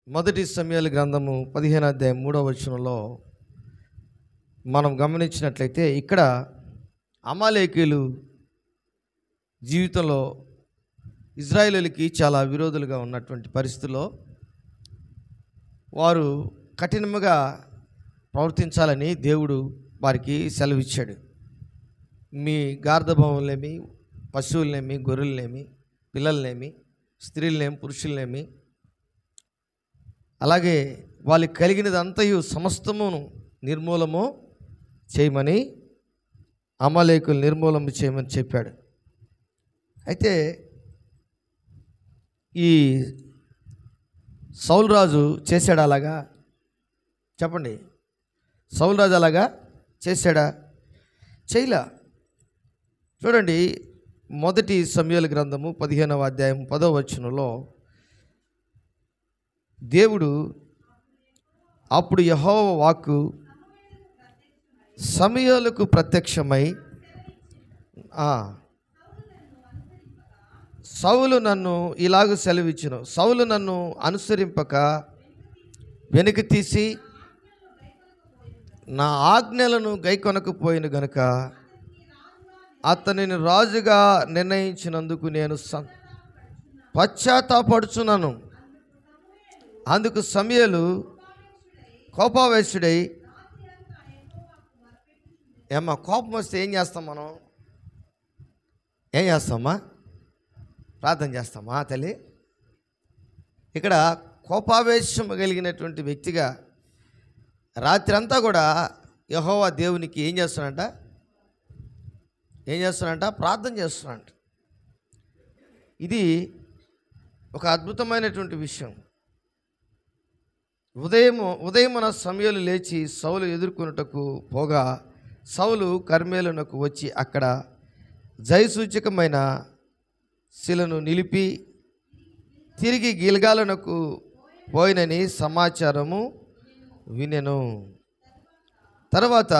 మొదటి సమూయేలు గ్రంథము 15వ అధ్యాయం 3వ వచనంలో మనం గమనించినట్లయితే ఇక్కడ అమాలేకీయులు జీవితంలో ఇజ్రాయేలీయులకి చాలా విరోధులుగా ఉన్నటువంటి పరిస్థితుల్లో వారు కఠినంగా ప్రవర్తించాలని దేవుడు వారికి సెలవిచ్చాడు. మీ గార్ధభములనేమి, పశువులనేమి, గొర్రెలనేమి, పిల్లలనేమి, స్త్రీలనేమి, పురుషులనేమి, అలాగే వాళ్ళకి కలిగినదంతయు సమస్తమును నిర్మూలము చేయమని, అమాలేకులు నిర్మూలము చేయమని చెప్పాడు. అయితే ఈ సౌలు రాజు చేశాడు అలాగా? చెప్పండి, సౌలు రాజు అలాగా చేశాడా? చేయలా. చూడండి, మొదటి సమూయేలు గ్రంథము 15వ అధ్యాయం 10వ వచనంలో దేవుడు, అప్పుడు యెహోవా వాక్కు సమూయేలుకు ప్రత్యక్షమై, సౌలు నన్ను ఇలాగ సెలవిచ్చును, సౌలు నన్ను అనుసరింపక వెనుక తీసి నా ఆజ్ఞలను గైకొనకపోయిన గనుక అతనిని రాజుగా నిర్ణయించినందుకు నేను పశ్చాత్తాపడుచున్నాను. అందుకు సమూయేలు కోపావేశుడై, కోపం వస్తే ఏం చేస్తాం మనం? ఏం చేస్తామా? ప్రార్థన చేస్తామా తల్లి? ఇక్కడ కోపావేశం కలిగినటువంటి వ్యక్తిగా రాత్రి అంతా కూడా యెహోవా దేవునికి ఏం చేస్తున్నాడంట? ప్రార్థన చేస్తున్నాడంట. ఇది ఒక అద్భుతమైనటువంటి విషయం. ఉదయమున సమూయేలు లేచి సౌలు ఎదుర్కొనుటకు పోగా సౌలు కర్మెలునకు వచ్చి అక్కడ జయసూచకమైన శిలను నిలిపి తిరిగి గిల్గాలునకు పోయినని సమాచారము వినెను. తర్వాత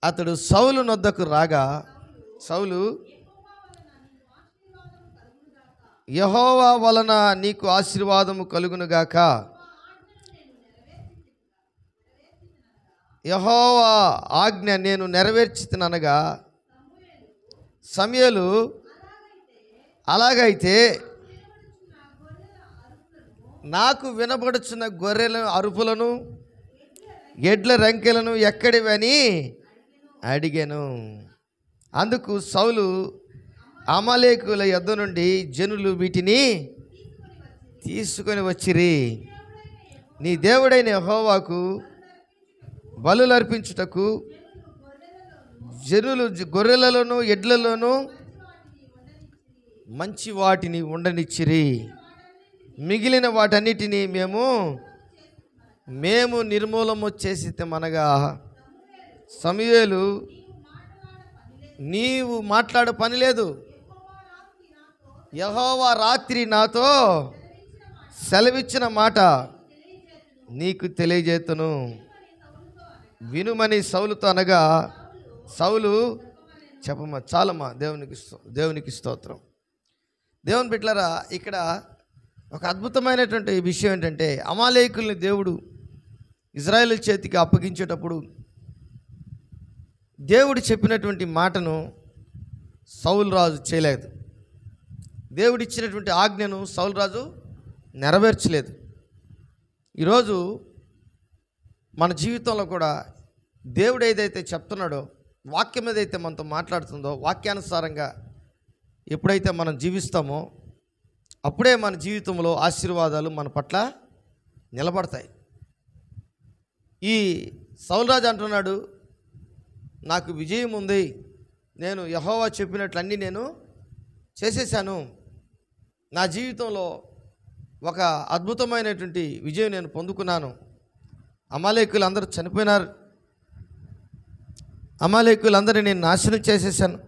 అతడు సౌలు నొద్దకు రాగా సౌలు, యెహోవా వలన నీకు ఆశీర్వాదము కలుగునుగాక, యెహోవా ఆజ్ఞ నేను నెరవేర్చితిననగా సమూయేలు, అలాగైతే నాకు వినబడుచున్న గొర్రెల అరుపులను, ఎడ్ల రంకెలను ఎక్కడివని అడిగాను. అందుకు సౌలు, అమాలేకుల యొద్ద నుండి జనులు వీటిని తీసుకొని వచ్చిరి. నీ దేవుడైన యెహోవాకు బలులు అర్పించుటకు జనులు గొర్రెలలోను ఎడ్లలోను మంచి వాటిని ఉండనిచ్చిరి. మిగిలిన వాటన్నిటినీ మేము నిర్మూలము చేసితమనగా సమూయేలు, నీవు మాట్లాడ పని లేదు, యెహోవా రాత్రి నాతో సెలవిచ్చిన మాట నీకు తెలియజేతును, వినుమని సౌలుతో అనగా సౌలు, చెప్పమ్మా, చాలమ్మా, దేవునికి స్తోత్రం. దేవుని బిడ్డలారా, ఇక్కడ ఒక అద్భుతమైనటువంటి విషయం ఏంటంటే, అమాలేకుల్ని దేవుడు ఇజ్రాయేలు చేతికి అప్పగించేటప్పుడు దేవుడు చెప్పినటువంటి మాటను సౌలు రాజు చేయలేదు. దేవుడు ఇచ్చినటువంటి ఆజ్ఞను సౌలు రాజు నెరవేర్చలేదు. ఈరోజు మన జీవితంలో కూడా దేవుడు ఏదైతే చెప్తున్నాడో, వాక్యం ఏదైతే మనతో మాట్లాడుతుందో, వాక్యానుసారంగా ఎప్పుడైతే మనం జీవిస్తామో అప్పుడే మన జీవితంలో ఆశీర్వాదాలు మన పట్ల నిలబడతాయి. ఈ సౌలు రాజు అంటున్నాడు, నాకు విజయం ఉంది, నేను యెహోవా చెప్పినట్లన్నీ నేను చేసేసాను, నా జీవితంలో ఒక అద్భుతమైనటువంటి విజయం నేను పొందుకున్నాను, అమాలేకులు అందరూ చనిపోయినారు, అమాలేకులందరినీ నేను నాశనం చేసేసాను,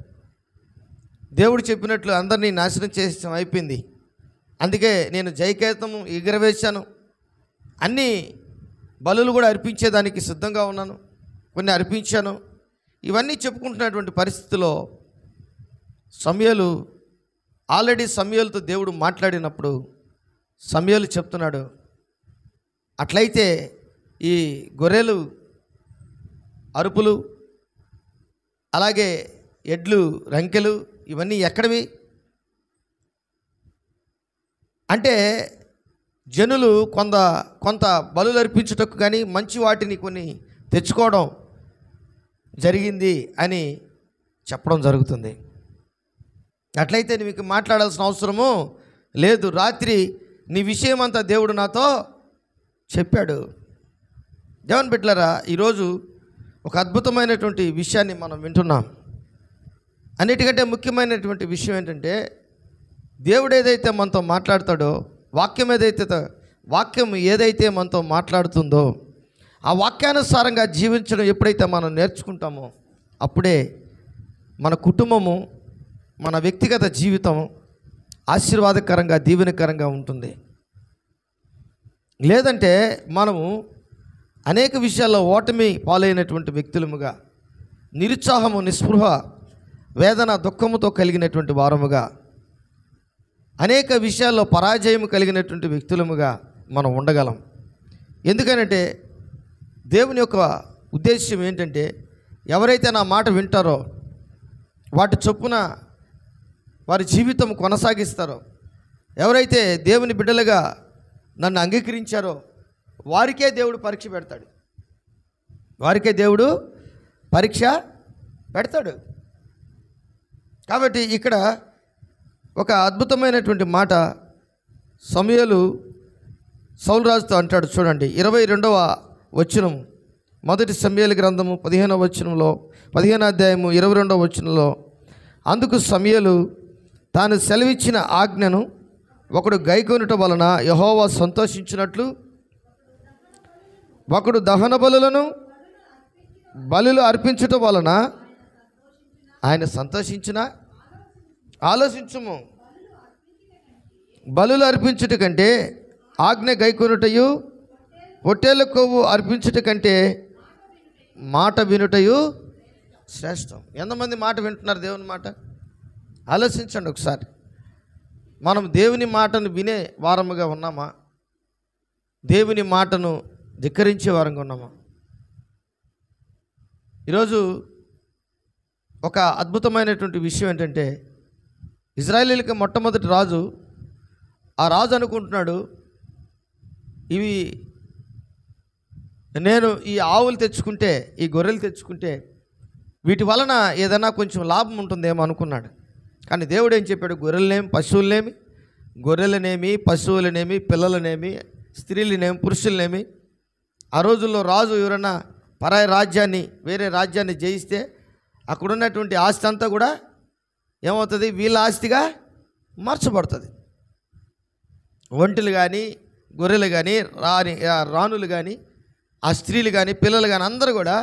దేవుడు చెప్పినట్లు అందరినీ నాశనం చేసేసాం, అయిపోయింది, అందుకే నేను జయకేతము ఎగురవేశాను, అన్ని బలులు కూడా అర్పించేదానికి సిద్ధంగా ఉన్నాను, కొన్ని అర్పించాను, ఇవన్నీ చెప్పుకుంటున్నటువంటి పరిస్థితిలో సమూయేలు ఆల్రెడీ సమూయేలుతో దేవుడు మాట్లాడినప్పుడు సమూయేలు చెప్తున్నాడు, అట్లయితే ఈ గొర్రెలు అరుపులు, అలాగే ఎడ్లు రంకెలు ఇవన్నీ ఎక్కడివి అంటే, జనులు కొంత బలులు అర్పించుటకు కానీ మంచి వాటిని కొన్ని తెచ్చుకోవడం జరిగింది అని చెప్పడం జరుగుతుంది. అట్లయితే మీకు మాట్లాడాల్సిన అవసరము లేదు. రాత్రి నీ విషయం అంతా దేవుడు నాతో చెప్పాడు. దేవుని బిడ్డలారా, ఈరోజు ఒక అద్భుతమైనటువంటి విషయాన్ని మనం వింటున్నాం. అన్నిటికంటే ముఖ్యమైనటువంటి విషయం ఏంటంటే, దేవుడు ఏదైతే మనతో మాట్లాడతాడో, వాక్యం ఏదైతే మనతో మాట్లాడుతుందో ఆ వాక్యానుసారంగా జీవించడం ఎప్పుడైతే మనం నేర్చుకుంటామో అప్పుడే మన కుటుంబము, మన వ్యక్తిగత జీవితం ఆశీర్వాదకరంగా, దీవెనకరంగా ఉంటుంది. లేదంటే మనము అనేక విషయాల్లో ఓటమి పాలైనటువంటి వ్యక్తులముగా, నిరుత్సాహము, నిస్పృహ, వేదన, దుఃఖముతో కలిగినటువంటి వారముగా, అనేక విషయాల్లో పరాజయము కలిగినటువంటి వ్యక్తులముగా మనం ఉండగలం. ఎందుకనంటే దేవుని యొక్క ఉద్దేశం ఏంటంటే, ఎవరైతే నా మాట వింటారో, వాటి చొప్పున వారి జీవితం కొనసాగిస్తారో, ఎవరైతే దేవుని బిడ్డలుగా నన్ను అంగీకరించారో వారికే దేవుడు పరీక్ష పెడతాడు. వారికే దేవుడు పరీక్ష పెడతాడు. కాబట్టి ఇక్కడ ఒక అద్భుతమైనటువంటి మాట సమూయేలు సౌలు రాజుతో అంటాడు. చూడండి, 22వ వచనం, మొదటి సమూయేలు గ్రంథము 15వ వచనంలో, 15వ అధ్యాయము 22వ వచనంలో, అందుకు సమూయేలు తాను సెలవిచ్చిన ఆజ్ఞను ఒకడు గైకొనుట వలన యెహోవా సంతోషించినట్లు ఒకడు దహన బలులు అర్పించుట వలన ఆయన సంతోషించిన. ఆలోచించుము, బలులు అర్పించుట కంటే ఆజ్ఞ గైకొనుటయు, పొట్టేళ్ల కొవ్వు అర్పించుట కంటే మాట వినుటయు శ్రేష్టం. ఎంతమంది మాట వింటున్నారు దేవుని మాట? ఆలోచించండి ఒకసారి. మనం దేవుని మాటను వినే వారముగా ఉన్నామా? దేవుని మాటను ధిక్కరించే వారంగా ఉన్నామా? ఈరోజు ఒక అద్భుతమైనటువంటి విషయం ఏంటంటే, ఇజ్రాయేలీలకు మొట్టమొదటి రాజు, ఆ రాజు అనుకుంటున్నాడు, నేను ఈ ఆవులు తెచ్చుకుంటే, ఈ గొర్రెలు తెచ్చుకుంటే వీటి వలన ఏదైనా కొంచెం లాభం ఉంటుందేమో అనుకున్నాడు. కానీ దేవుడు ఏం చెప్పాడు? గొర్రెలనేమి, పశువులనేమి, పిల్లలనేమి, స్త్రీలనేమి, పురుషులనేమి. ఆ రోజుల్లో రాజు ఎవరైనా పరాయి రాజ్యాన్ని, వేరే రాజ్యాన్ని జయిస్తే అక్కడున్నటువంటి ఆస్తి అంతా కూడా ఏమవుతుంది? వీళ్ళ ఆస్తిగా మార్చబడుతుంది. ఒంటెలు కానీ, గొర్రెలు కానీ, రాణులు కానీ, ఆ స్త్రీలు కానీ, పిల్లలు కానీ అందరూ కూడా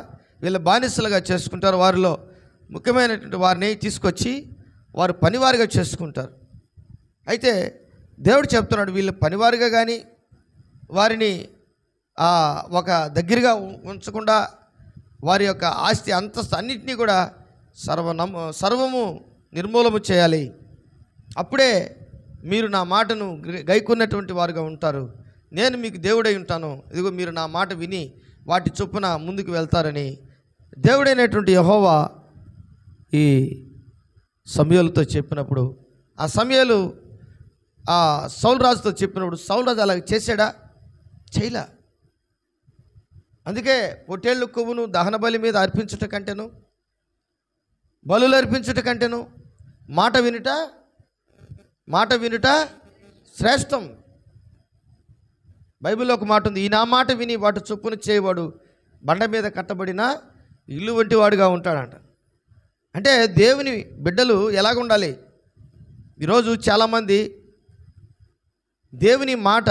వీళ్ళ బానిసలుగా చేసుకుంటారు. వారిలో ముఖ్యమైనటువంటి వారిని తీసుకొచ్చి వారు పనివారిగా చేసుకుంటారు. అయితే దేవుడు చెప్తున్నాడు, వీళ్ళు పనివారిగా కానీ వారిని ఒక దగ్గరగా ఉంచకుండా వారి యొక్క ఆస్తి అంతస్తు అన్నింటినీ కూడా సర్వము నిర్మూలము చేయాలి. అప్పుడే మీరు నా మాటను గైకొన్నటువంటి వారుగా ఉంటారు. నేను మీకు దేవుడై ఉంటాను. ఇదిగో మీరు నా మాట విని వాటి చొప్పున ముందుకు వెళ్తారని దేవుడైనటువంటి యెహోవా ఈ సమూయేలుతో చెప్పినప్పుడు, ఆ సమూయేలు సౌలు రాజుతో చెప్పినప్పుడు సౌలు రాజు అలా చేశాడా? చేయలే. అందుకే పొట్టేళ్ళు కొవ్వును దహన బలి మీద అర్పించుట కంటేను, బలులు అర్పించుట కంటేను మాట వినుట శ్రేష్టం. బైబిల్లో ఒక మాట ఉంది, ఈ నా మాట విని వాటి చొప్పున చేయవాడు బండ మీద కట్టబడిన ఇల్లు వంటి వాడుగా ఉంటాడంట. అంటే దేవుని బిడ్డలు ఎలాగుండాలి? ఈరోజు చాలామంది దేవుని మాట,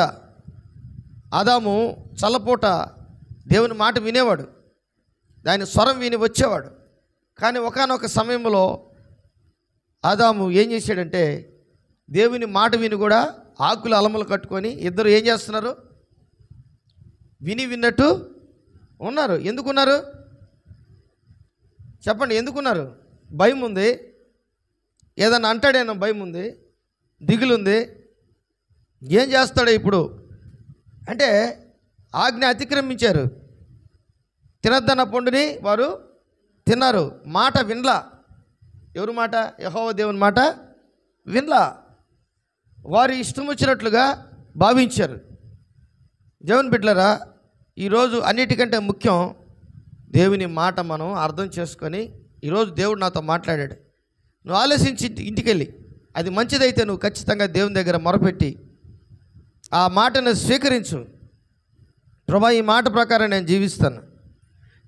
ఆదాము చల్లపూట దేవుని మాట వినేవాడు, దాని స్వరం విని వచ్చేవాడు. కానీ ఒకానొక సమయంలో ఆదాము ఏం చేశాడంటే, దేవుని మాట విని కూడా ఆకులు అలములు కట్టుకొని ఇద్దరు ఏం చేస్తున్నారు? విన్నట్టు ఉన్నారు. ఎందుకున్నారు చెప్పండి? ఎందుకున్నారు? భయం ఉంది, ఏదన్నా అంటాడేనో భయం ఉంది, దిగులుంది, ఏం చేస్తాడో ఇప్పుడు అంటే ఆజ్ఞ అతిక్రమించారు. తినద్దన్న పండుని వారు తిన్నారు. మాట వినలా. ఎవరి మాట? యెహోవా దేవుని మాట వినలా. వారు ఇష్టం వచ్చినట్లుగా భావించారు. దేవుని బిడ్డలారా, ఈరోజు అన్నిటికంటే ముఖ్యం దేవుని మాట మనం అర్థం చేసుకొని, ఈరోజు దేవుడు నాతో మాట్లాడాడు. నువ్వు ఆలోచించి ఇంటికి వెళ్ళి అది మంచిదైతే నువ్వు ఖచ్చితంగా దేవుని దగ్గర మొరపెట్టి ఆ మాటను స్వీకరించు. ప్రభా, ఈ మాట ప్రకారం నేను జీవిస్తాను,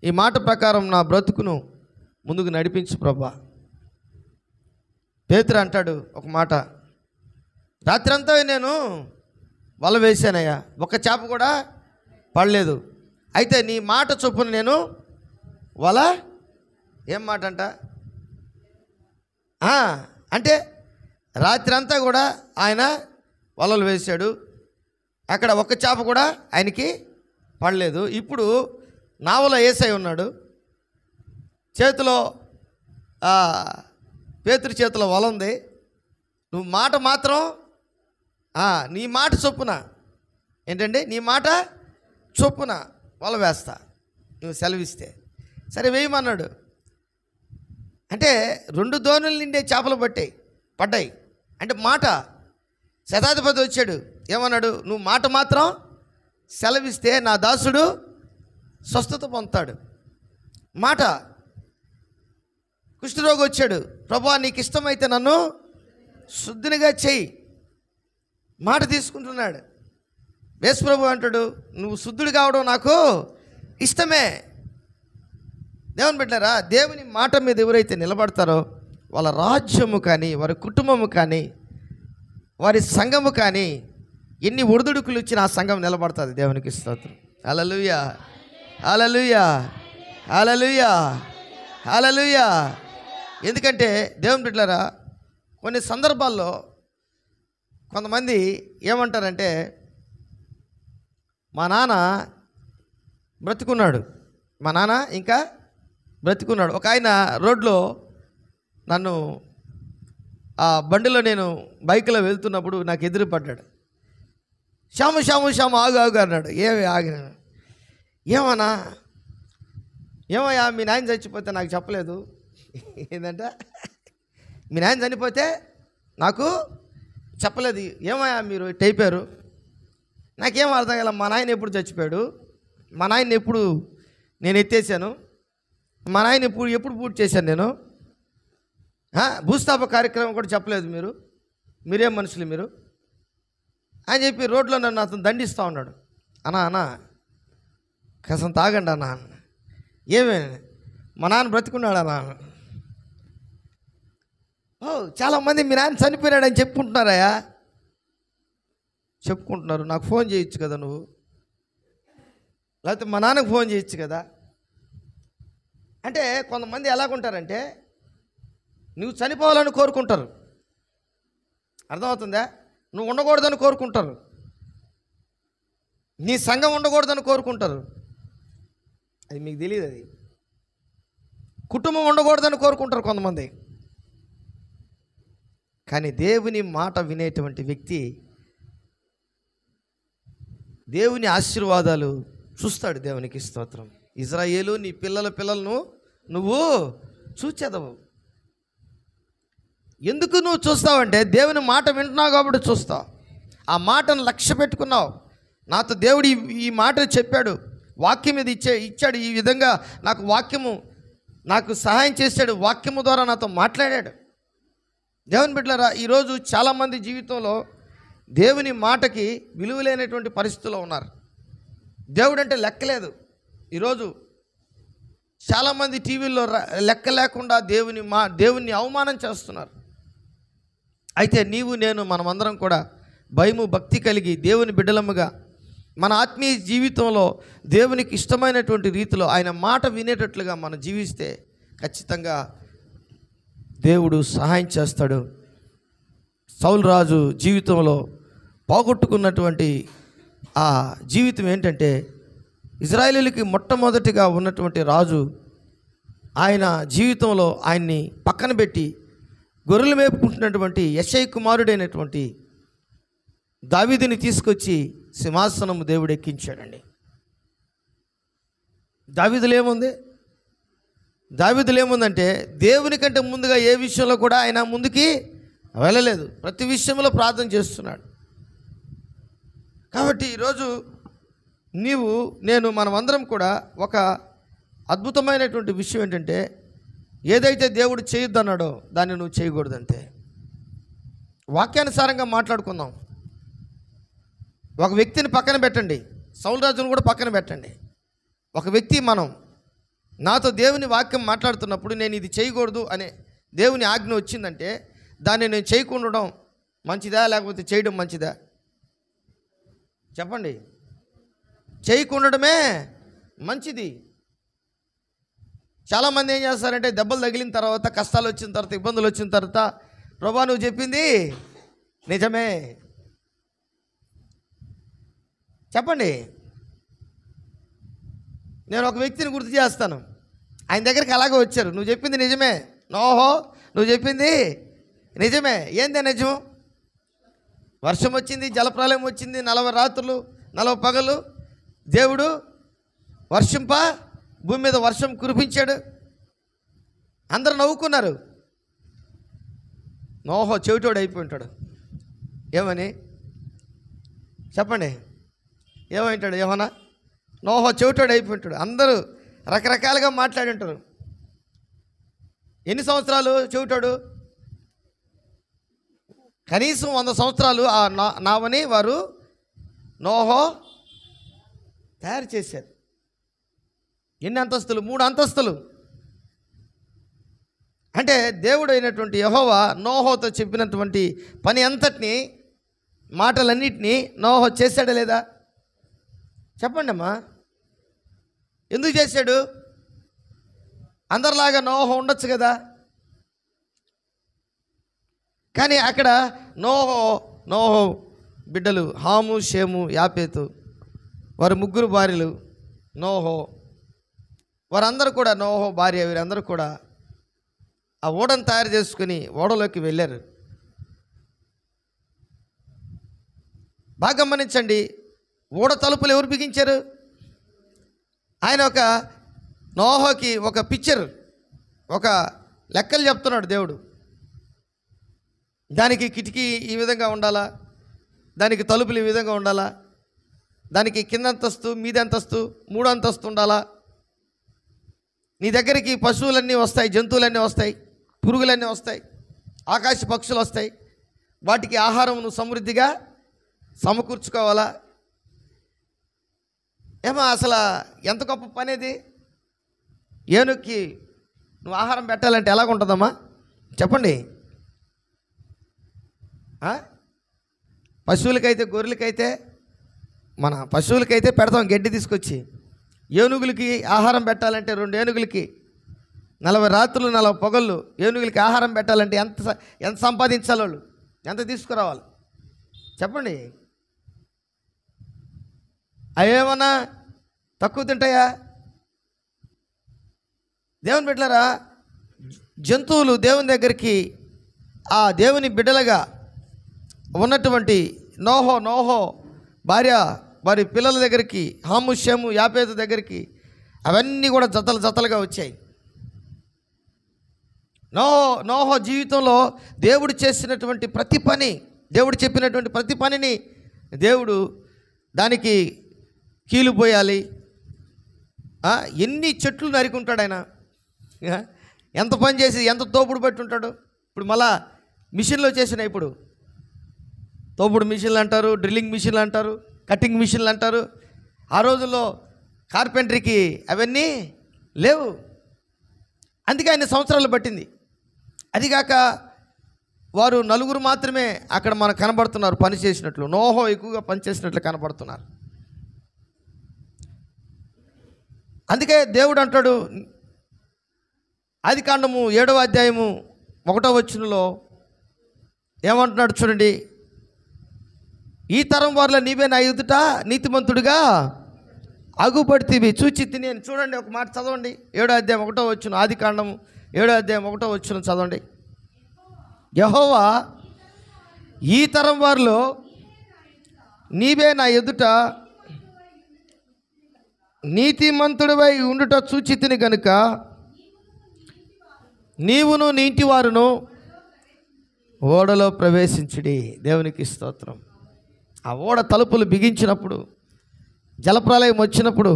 ఈ మాట ప్రకారం నా బ్రతుకును ముందుకు నడిపించు ప్రభా. పేతురు అంటాడు ఒక మాట, రాత్రంతా నేను వల వేశానయ్యా, ఒక్క చేప కూడా పడలేదు. అయితే నీ మాట చొప్పున నేను వల, ఏం మాట అంట అంటే రాత్రి అంతా కూడా ఆయన వలలు వేశాడు, అక్కడ ఒక్క చేప కూడా ఆయనకి పడలేదు. ఇప్పుడు నావలో యేసయ్య ఉన్నాడు, చేతిలో పేతురు చేతిలో వల ఉంది. నువ్వు మాట మాత్రం నీ మాట చొప్పున, ఏంటండి, నీ మాట చొప్పున వల వేస్తా, నువ్వు సెలవిస్తే. సరే వేయమన్నాడు. అంటే 2 దోణుల నిండే చేపలు పడ్డాయి. అంటే మాట. శతాధిపతి వచ్చాడు, ఏమన్నాడు? నువ్వు మాట మాత్రం సెలవిస్తే నా దాసుడు స్వస్థత పొందుతాడు. మాట. కుష్ఠరోగి వచ్చాడు, ప్రభువా నీకు ఇష్టమైతే నన్ను శుద్ధినిగా చెయ్యి. మాట తీసుకుంటున్నాడు. యేసు ప్రభు అంటాడు, నువ్వు శుద్ధుడు కావడం నాకు ఇష్టమే. దేవుని బిడ్డలారా, దేవుని మాట మీద ఎవరైతే నిలబడతారో వాళ్ళ రాజ్యము కానీ, వారి కుటుంబము కానీ, వారి సంఘము కానీ ఎన్ని ఒడిదుడుకులు ఇచ్చినా ఆ సంఘం నిలబడుతుంది. దేవునికి స్తోత్రం. హల్లెలూయా, హల్లెలూయా, హల్లెలూయా, హల్లెలూయా. ఎందుకంటే దేవుని బిడ్డలారా, కొన్ని సందర్భాల్లో కొంతమంది ఏమంటారంటే, మా నాన్న బ్రతుకున్నాడు, మా నాన్న ఇంకా బ్రతుకున్నాడు. ఒక ఆయన రోడ్లో నన్ను ఆ బండిలో నేను బైక్లో వెళ్తున్నప్పుడు నాకు ఎదురు పడ్డాడు. శ్యాము శ్యాము శ్యాము ఆగు ఆగు అన్నాడు. ఏమి ఆగినాను? ఏమయ్యా మీ నాయన చచ్చిపోతే నాకు చెప్పలేదు. ఏంటంటే మీ నాయన చనిపోతే నాకు చెప్పలేదు. ఏమయ్యా మీరు టైపారు? నాకేం అర్థం కాల. మా నాయన ఎప్పుడు చచ్చిపోయాడు, మా నాయన ఎప్పుడు నేను ఎత్తేసాను, మా నాయన ఎప్పుడు పూర్తి చేశాను నేను, భూస్థాప కార్యక్రమం కూడా చెప్పలేదు మీరు, మీరేం మనుషులు మీరు అని చెప్పి రోడ్లో నన్ను అతను దండిస్తూ ఉన్నాడు. అన్నా కసం తాగండి అన్నా. ఏమే మా నాన్న బ్రతికున్నాడు అన్నా. చాలామంది మీ నాన్న చనిపోయాడని చెప్పుకుంటున్నారయ్యా. చెప్పుకుంటున్నారు. నాకు ఫోన్ చేయొచ్చు కదా నువ్వు, లేకపోతే మా నాన్నకు ఫోన్ చేయొచ్చు కదా. అంటే కొంతమంది ఎలాగుంటారంటే నువ్వు చనిపోవాలని కోరుకుంటారు, అర్థమవుతుందా? నువ్వు ఉండకూడదని కోరుకుంటారు, నీ సంఘం ఉండకూడదని కోరుకుంటారు. అది మీకు తెలియదు. అది కుటుంబం ఉండకూడదని కోరుకుంటారు కొంతమంది. కానీ దేవుని మాట వినేటువంటి వ్యక్తి దేవుని ఆశీర్వాదాలు చూస్తాడు. దేవునికి స్తోత్రం. ఇజ్రాయేలు, నీ పిల్లలను నువ్వు చూచెదవు. ఎందుకు నువ్వు చూస్తావంటే దేవుని మాట వింటున్నావు కాబట్టి చూస్తావు. ఆ మాటను లక్ష్య పెట్టుకున్నావు. నాతో దేవుడు ఈ మాట చెప్పాడు, వాక్యం ఇది ఇచ్చాడు, ఈ విధంగా నాకు సహాయం చేశాడు, వాక్యము ద్వారా నాతో మాట్లాడాడు. దేవుని బిడ్డలారా, ఈరోజు చాలామంది జీవితంలో దేవుని మాటకి విలువ లేనటువంటి పరిస్థితుల్లో ఉన్నారు. దేవుడు అంటే లెక్కలేదు. ఈరోజు చాలామంది టీవీల్లో లెక్క లేకుండా దేవుని అవమానం చేస్తున్నారు. అయితే నీవు నేను మనమందరం కూడా భయము భక్తి కలిగి దేవుని బిడ్డలముగా మన ఆత్మీయ జీవితంలో దేవునికి ఇష్టమైనటువంటి రీతిలో ఆయన మాట వినేటట్లుగా మనం జీవిస్తే ఖచ్చితంగా దేవుడు సహాయం చేస్తాడు. సౌలు రాజు జీవితంలో పోగొట్టుకున్నటువంటి ఆ జీవితం ఏంటంటే, ఇజ్రాయేలీలకి మొట్టమొదటిగా ఉన్నటువంటి రాజు ఆయన జీవితంలో ఆయన్ని పక్కన పెట్టి గొర్రెలు మేపుకుంటున్నటువంటి యెషై కుమారుడైనటువంటి దావీదుని తీసుకొచ్చి సింహాసనము దేవుడు ఎక్కించాడండి. దావీదులో ఏముందంటే దేవుని కంటే ముందుగా ఏ విషయంలో కూడా ఆయన ముందుకి వెళ్ళలేదు. ప్రతి విషయంలో ప్రార్థన చేస్తున్నాడు. కాబట్టి ఈరోజు మనమందరం కూడా ఒక అద్భుతమైనటువంటి విషయం ఏంటంటే, ఏదైతే దేవుడు చేయొద్దన్నాడో దాన్ని నువ్వు చేయకూడదంతే. వాక్యానుసారంగా మాట్లాడుకుందాం. ఒక వ్యక్తిని పక్కన పెట్టండి, సౌలు రాజును కూడా పక్కన పెట్టండి. ఒక వ్యక్తి నాతో దేవుని వాక్యం మాట్లాడుతున్నప్పుడు నేను ఇది చేయకూడదు అనే దేవుని ఆజ్ఞ వచ్చిందంటే దాన్ని నేను చేయకుండా మంచిదా లేకపోతే చేయడం మంచిదా? చెప్పండి. చేయకుండడమే మంచిది. చాలామంది ఏం చేస్తారంటే దెబ్బలు తగిలిన తర్వాత, కష్టాలు వచ్చిన తర్వాత, ఇబ్బందులు వచ్చిన తర్వాత, ప్రభా నువ్వు చెప్పింది నిజమే చెప్పండి. నేను ఒక వ్యక్తిని గుర్తు చేస్తాను. ఆయన దగ్గరికి అలాగే వచ్చారు. నువ్వు చెప్పింది నిజమే, నోహో నువ్వు చెప్పింది నిజమే. ఏందే నిజం? వర్షం వచ్చింది, జలప్రలయం వచ్చింది, 40 రాత్రులు 40 పగలు దేవుడు భూమి మీద వర్షం కురిపించాడు. అందరూ నవ్వుకున్నారు. నోహో చెవిటోడు అయిపోయి ఉంటాడు. ఏమని చెప్పండి? ఏమంటాడు? ఏమన్నా నోహో చెవిటోడు అయిపోయి ఉంటాడు. అందరూ రకరకాలుగా మాట్లాడి ఉంటారు. ఎన్ని సంవత్సరాలు చెవిటోడు? కనీసం 100 సంవత్సరాలు ఆ నావని వారు నోహో తయారు చేశారు. ఎన్ని అంతస్తులు? 3 అంతస్తులు. అంటే దేవుడు అయినటువంటి యెహోవా నోహోతో చెప్పినటువంటి పని అంతటినీ, మాటలన్నిటినీ నోహో చేశాడా లేదా? చెప్పండి అమ్మా. ఎందుకు చేశాడు? అందరిలాగా నోహో ఉండొచ్చు కదా. కానీ అక్కడ నోహో బిడ్డలు హాము, షేము, యాపేతు, వారి 3 భార్యలు, నోహో, వారందరూ కూడా, నోహో భార్య, వీరందరూ కూడా ఆ ఓడను తయారు చేసుకుని ఓడలోకి వెళ్ళారు. బాగా గమనించండి. ఓడ తలుపులు ఎవరు బిగించారు? ఆయన నోహోకి ఒక పిక్చర్, ఒక లెక్కలు చెప్తున్నాడు దేవుడు. దానికి కిటికీ ఈ విధంగా ఉండాలా, దానికి తలుపులు ఈ విధంగా ఉండాలా, దానికి కింద అంతస్తు, మీది అంతస్తు, 3 అంతస్తు ఉండాలా, నీ దగ్గరికి పశువులన్నీ వస్తాయి, జంతువులన్నీ వస్తాయి, పురుగులన్నీ వస్తాయి, ఆకాశ పక్షులు వస్తాయి, వాటికి ఆహారం నువ్వు సమృద్ధిగా సమకూర్చుకోవాలా. అసలు ఎంత గొప్ప పని ఇది! ఏనుగుకి నువ్వు ఆహారం పెట్టాలంటే ఎలాగుంటుందమ్మా చెప్పండి? పశువులకైతే, గొర్రెలకైతే, మన పశువులకైతే పెడతాం గడ్డి తీసుకొచ్చి. ఏనుగులకి ఆహారం పెట్టాలంటే 2 ఏనుగులకి 40 రాత్రులు 40 పగళ్ళు ఏనుగులకి ఆహారం పెట్టాలంటే ఎంత సంపాదించాలి? వాళ్ళు ఎంత తీసుకురావాలి చెప్పండి? అవేమన్నా తక్కువ తింటాయా? దేవుని బిడ్డలారా, జంతువులు దేవుని దగ్గరికి, ఆ దేవుని బిడ్డలుగా ఉన్నటువంటి నోహో భార్య, వారి పిల్లల దగ్గరికి, హాము, షేము, యాపేతు దగ్గరికి అవన్నీ కూడా జతలుగా వచ్చాయి. నోహో జీవితంలో దేవుడు చేసినటువంటి ప్రతి పని, దేవుడు చెప్పినటువంటి ప్రతి పనిని దేవుడు దానికి కీలు పోయాలి. ఎన్ని చెట్లు నరికుంటాడు ఆయన, ఎంత పని చేసి ఎంత తోపుడు పెట్టి ఉంటాడు. ఇప్పుడు మళ్ళా మిషన్లో చేసిన, ఇప్పుడు తోపుడు మిషన్లు అంటారు, డ్రిల్లింగ్ మిషన్లు అంటారు, కటింగ్ మిషన్లు అంటారు. ఆ రోజుల్లో కార్పెంటరీకి అవన్నీ లేవు. అందుకే ఆయన సంవత్సరాలు పట్టింది. అదిగాక వారు 4 మాత్రమే అక్కడ మనకు కనబడుతున్నారు పని చేసినట్లు. నోహో ఎక్కువగా పనిచేసినట్లు కనబడుతున్నారు. అందుకే దేవుడు అంటాడు, ఆదికాండము 7వ అధ్యాయము 1వ వచనంలో ఏమంటున్నాడు చూడండి. ఈ తరం వారిలో నీవే నా ఎదుట నీతిమంతుడిగా అగుపడితివి చూచి తిని. చూడండి, ఒక మాట చదవండి. 7వ అధ్యాయం 1వ వచనం, ఆదికాండము 7వ అధ్యాయం 1వ వచనం చదవండి. యెహోవా ఈ తరం వారిలో నీవే నా ఎదుట నీతిమంతుడివై ఉండుట చూచితిని గనుక నీవును నీ ఇంటి వారును ఓడలో ప్రవేశించుడి. దేవునికి స్తోత్రం. ఆ ఓడ తలుపులు బిగించినప్పుడు, జలప్రలయం వచ్చినప్పుడు,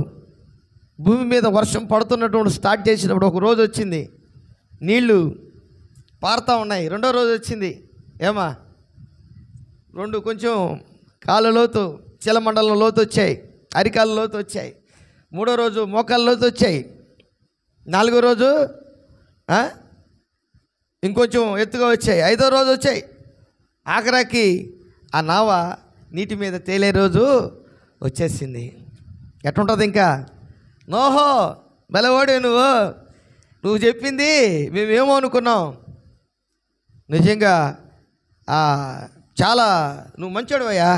భూమి మీద వర్షం పడుతున్నటువంటి స్టార్ట్ చేసినప్పుడు, ఒక రోజు వచ్చింది నీళ్లు పారుతూ ఉన్నాయి. రెండో రోజు వచ్చింది ఏమా, రెండు కొంచెం కాళ్ళ లోతు, చీలమండలం లోతు వచ్చాయి, అరికాళ్ళ లోతు వచ్చాయి. మూడో రోజు మోకాళ్ళ లోతు వచ్చాయి. నాలుగో రోజు ఇంకొంచెం ఎత్తుగా వచ్చాయి. ఐదో రోజు వచ్చాయి. ఆఖరాకి ఆ నావ నీటి మీద తేలే రోజు వచ్చేసింది. ఎట్లుంటుంది ఇంకా? నోహో బలవాడే నువ్వు చెప్పింది మేమేమో అనుకున్నాం. నిజంగా చాలా నువ్వు మంచోడువయ్యా.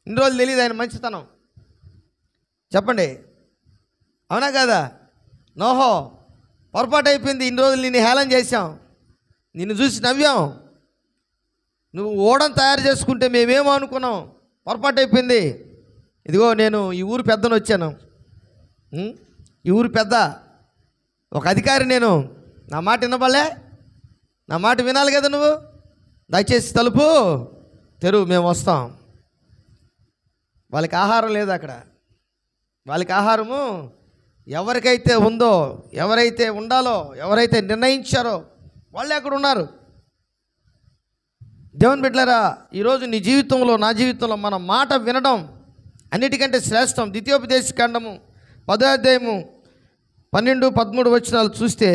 ఇన్ని రోజులు తెలియదు ఆయన మంచితనం. చెప్పండి, అవునా కాదా? నోహో పొరపాటు అయిపోయింది. ఇన్ని రోజులు నిన్ను హేళన చేశాం, నిన్ను చూసి నవ్వాం. నువ్వు ఓడను తయారు చేసుకుంటే మేమేమో అనుకున్నాం, పొరపాటు అయిపోయింది. ఇదిగో నేను ఈ ఊరు పెద్దను వచ్చాను. ఈ ఊరు పెద్ద ఒక అధికారి నేను. నా మాట వినబడలే? నా మాట వినాలి కదా నువ్వు. దయచేసి తలుపు తెరువు, మేము వస్తాం. వాళ్ళకి ఆహారం లేదు అక్కడ. వాళ్ళకి ఆహారము ఎవరికైతే ఉందో, ఎవరైతే ఉండాలో, ఎవరైతే నిర్ణయించారో వాళ్ళే అక్కడ ఉన్నారు. దేవుని బిడ్డలారా, ఈరోజు నీ జీవితంలో, నా జీవితంలో మన మాట వినడం అన్నిటికంటే శ్రేష్టం. ద్వితీయోపదేశకాండము 10వ అధ్యాయము 12-13 వచనాలు చూస్తే,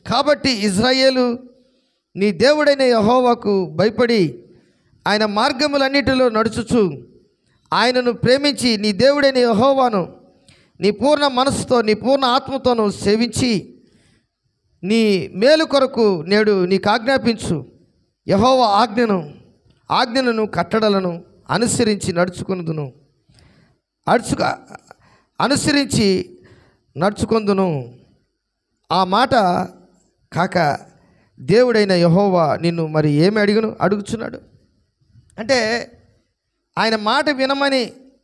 కాబట్టి ఇశ్రాయేలు నీ దేవుడైన యెహోవాకు భయపడి ఆయన మార్గములన్నిటిలో నడుచుచు ఆయనను ప్రేమించి నీ దేవుడైన యెహోవాను నీ పూర్ణ మనసుతో నీ పూర్ణ ఆత్మతోను సేవించి నీ మేలు కొరకు నేడు నీకు ఆజ్ఞాపించు యెహోవా ఆజ్ఞలను కట్టడలను అనుసరించి నడుచుకొందును. ఆ మాట కాక దేవుడైన యెహోవా నిన్ను మరి ఏమి అడుగుచున్నాడు అంటే, ఆయన మాట వినమని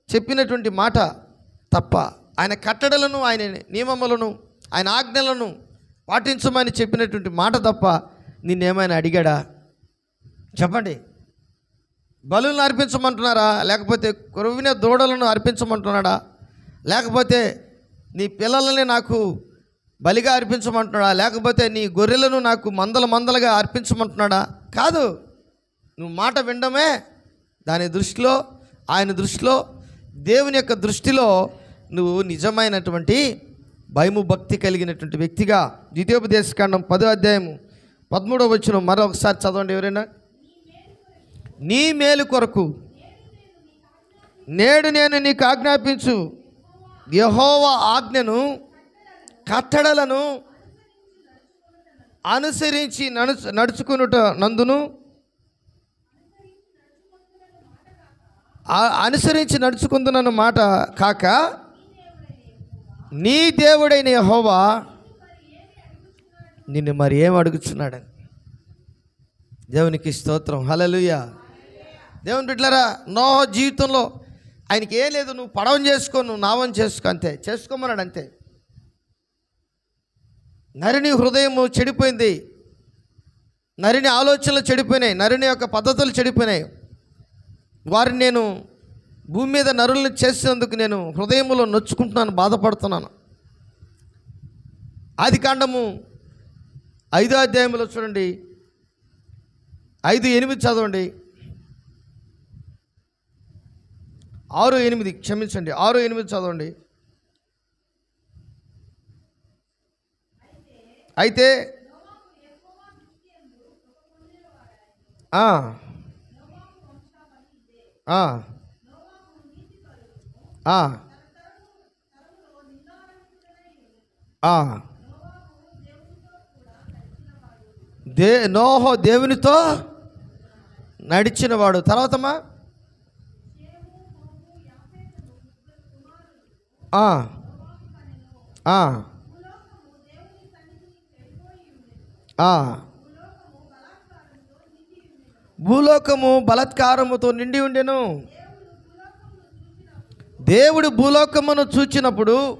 చెప్పినటువంటి మాట తప్ప, ఆయన కట్టడలను, ఆయన నియమములను, ఆయన ఆజ్ఞలను పాటించమని చెప్పినటువంటి మాట తప్ప నిన్నేమైనా అడిగాడా? చెప్పండి. బలులను అర్పించమంటున్నారా? లేకపోతే కొరువిన దూడలను అర్పించమంటున్నాడా? లేకపోతే నీ పిల్లలని నాకు బలిగా అర్పించమంటున్నాడా? లేకపోతే నీ గొర్రెలను నాకు మందలుగా అర్పించమంటున్నాడా? కాదు. నువ్వు మాట వినడమే దాని దృష్టిలో, ఆయన దృష్టిలో, దేవుని యొక్క దృష్టిలో నువ్వు నిజమైనటువంటి భయము భక్తి కలిగినటువంటి వ్యక్తిగా. ద్వితీయోపదేశకాండం 10వ అధ్యాయము 13వ వచనం మరొకసారి చదవండి ఎవరైనా. నీ మేలు కొరకు నేడు నేను నీకు ఆజ్ఞాపించు యెహోవా ఆజ్ఞను కట్టడలను అనుసరించి నడుచుకునుట నందును, అనుసరించి నడుచుకుందునన్న మాట కాక నీ దేవుడైన యెహోవా నిన్ను మరి ఏం అడుగుచున్నాడని. దేవునికి స్తోత్రం. హల్లెలూయా. దేవుని బిడ్డలారా, నోహ జీవితంలో ఆయనకి ఏం లేదు. నువ్వు పడవని చేసుకో, నువ్వు నావం చేసుకో, అంతే చేసుకోమన్నాడు, అంతే. నరుని హృదయము చెడిపోయింది, నరుని ఆలోచనలు చెడిపోయినాయి, నరుని యొక్క పద్ధతులు చెడిపోయినాయి. వారిని నేను భూమి మీద నరులను చేసినందుకు నేను హృదయంలో నొచ్చుకుంటున్నాను, బాధపడుతున్నాను. ఆదికాండము 5వ అధ్యాయంలో చూడండి, 5:8 చదవండి. 6:8 క్షమించండి, 6:8 చదవండి. అయితే నోహో దేవునితో నడిచినవాడు. తర్వాతమ్మా భూలోకము బలాత్కారముతో నిండి ఉండెను. దేవుడు భూలోకమును చూచినప్పుడు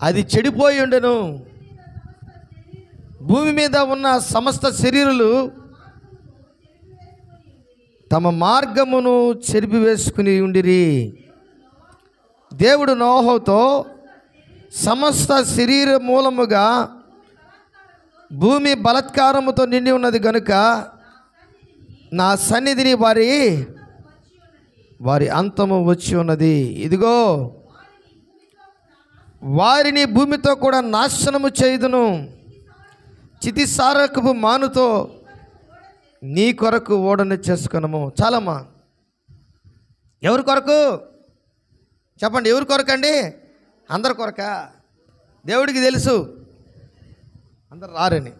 అది చెడిపోయి ఉండెను. భూమి మీద ఉన్న సమస్త శరీరులు తమ మార్గమును చెరిపివేసుకుని ఉండిరి. దేవుడు నోహుతో సమస్త శరీర మూలముగా భూమి బలాత్కారముతో నిండి ఉన్నది గనుక నా సన్నిధిని వారి అంతము వచ్చి ఉన్నది. ఇదిగో వారిని భూమితో కూడా నాశనము చేయుదును. చితిసారకపు మానుతో నీ కొరకు ఓడని చేసుకునము. చాలమ్మా. ఎవరి కొరకు చెప్పండి? ఎవరి కొరకు అండి? అందరి కొరక? దేవుడికి తెలుసు అందరు రారని.